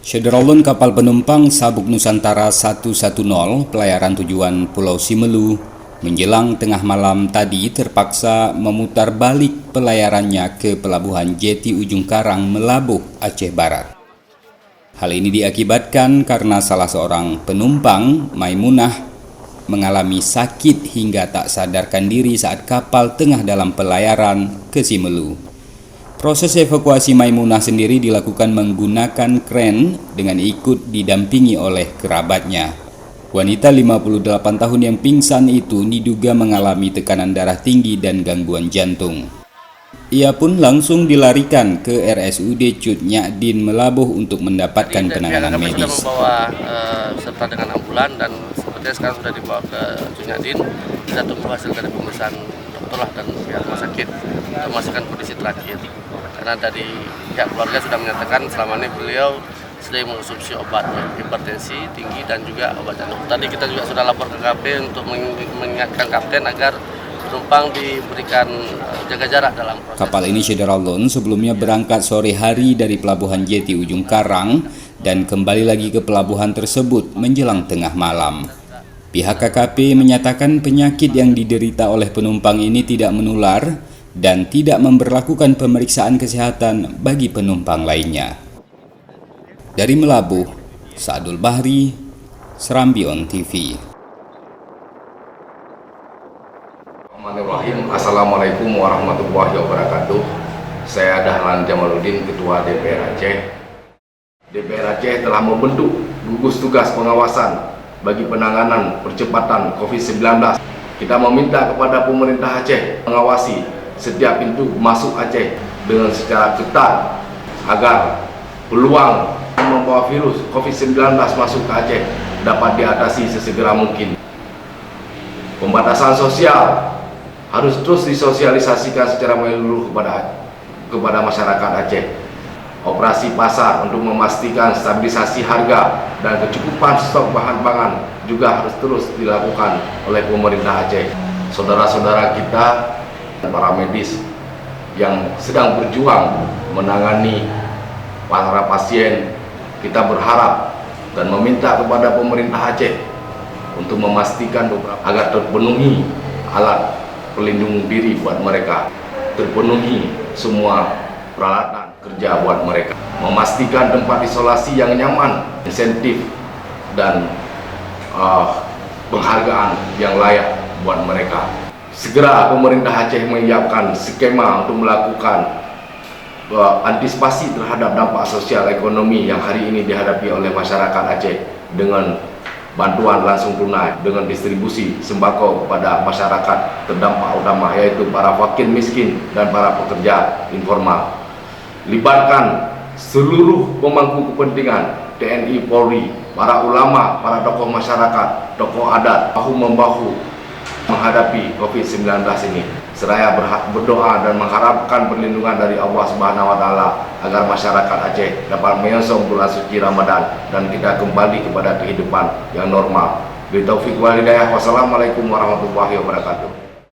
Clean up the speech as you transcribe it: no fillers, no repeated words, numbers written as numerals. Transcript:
Syederalun kapal penumpang Sabuk Nusantara 110 pelayaran tujuan Pulau Simelu menjelang tengah malam tadi terpaksa memutar balik pelayarannya ke Pelabuhan Jeti Ujung Karang, Melabuh, Aceh Barat. Hal ini diakibatkan karena salah seorang penumpang, Maimunah, mengalami sakit hingga tak sadarkan diri saat kapal tengah dalam pelayaran ke Simelu. Proses evakuasi Maimunah sendiri dilakukan menggunakan kren dengan ikut didampingi oleh kerabatnya. Wanita 58 tahun yang pingsan itu diduga mengalami tekanan darah tinggi dan gangguan jantung. Ia pun langsung dilarikan ke RSUD Cut Nyadin Melabuh untuk mendapatkan penanganan medis. Sudah membawa serta dengan ambulan dan sepertinya sekarang sudah dibawa ke Cut Nyadin. Kita tunggu hasil dari pemeriksaan dokter lah dan pihak rumah sakit untuk memastikan kondisi terakhir. Karena dari pihak keluarga sudah menyatakan selama ini beliau sedang mengonsumsi obat hipertensi tinggi dan juga obat jantung. Tadi kita juga sudah lapor ke KP untuk mengingatkan kapten agar penumpang diberikan jaga jarak dalam proses. Kapal ini Syederalun sebelumnya berangkat sore hari dari Pelabuhan Jeti Ujung Karang dan kembali lagi ke pelabuhan tersebut menjelang tengah malam. Pihak KKP menyatakan penyakit yang diderita oleh penumpang ini tidak menular dan tidak memberlakukan pemeriksaan kesehatan bagi penumpang lainnya. Dari Melabuh, Sa'adul Bahri, Serambi-On TV. Assalamualaikum warahmatullahi wabarakatuh. Saya Dahlan Jamaluddin, Ketua DPR Aceh. DPR Aceh telah membentuk gugus tugas pengawasan bagi penanganan percepatan COVID-19. Kita meminta kepada pemerintah Aceh mengawasi setiap pintu masuk Aceh dengan secara ketat agar peluang membawa virus COVID-19 masuk ke Aceh dapat diatasi sesegera mungkin. Pembatasan sosial harus terus disosialisasikan secara menyeluruh kepada masyarakat Aceh. Operasi pasar untuk memastikan stabilisasi harga dan kecukupan stok bahan pangan juga harus terus dilakukan oleh pemerintah Aceh. Saudara-saudara kita, para medis yang sedang berjuang menangani para pasien, kita berharap dan meminta kepada pemerintah Aceh untuk memastikan agar terpenuhi alat pelindung diri buat mereka, terpenuhi semua peralatan kerja buat mereka, memastikan tempat isolasi yang nyaman, insentif dan penghargaan yang layak buat mereka. Segera pemerintah Aceh menyiapkan skema untuk melakukan antisipasi terhadap dampak sosial ekonomi yang hari ini dihadapi oleh masyarakat Aceh dengan bantuan langsung tunai, dengan distribusi sembako kepada masyarakat terdampak utama yaitu para fakir miskin dan para pekerja informal. Libatkan seluruh pemangku kepentingan TNI, Polri, para ulama, para tokoh masyarakat, tokoh adat, bahu-membahu menghadapi COVID-19 ini. Seraya berdoa dan mengharapkan perlindungan dari Allah Subhanahu wa Ta'ala agar masyarakat Aceh dapat menyongsong bulan suci Ramadan dan kita kembali kepada kehidupan yang normal. Billahi taufiq wal hidayah. Wassalamualaikum warahmatullahi wabarakatuh.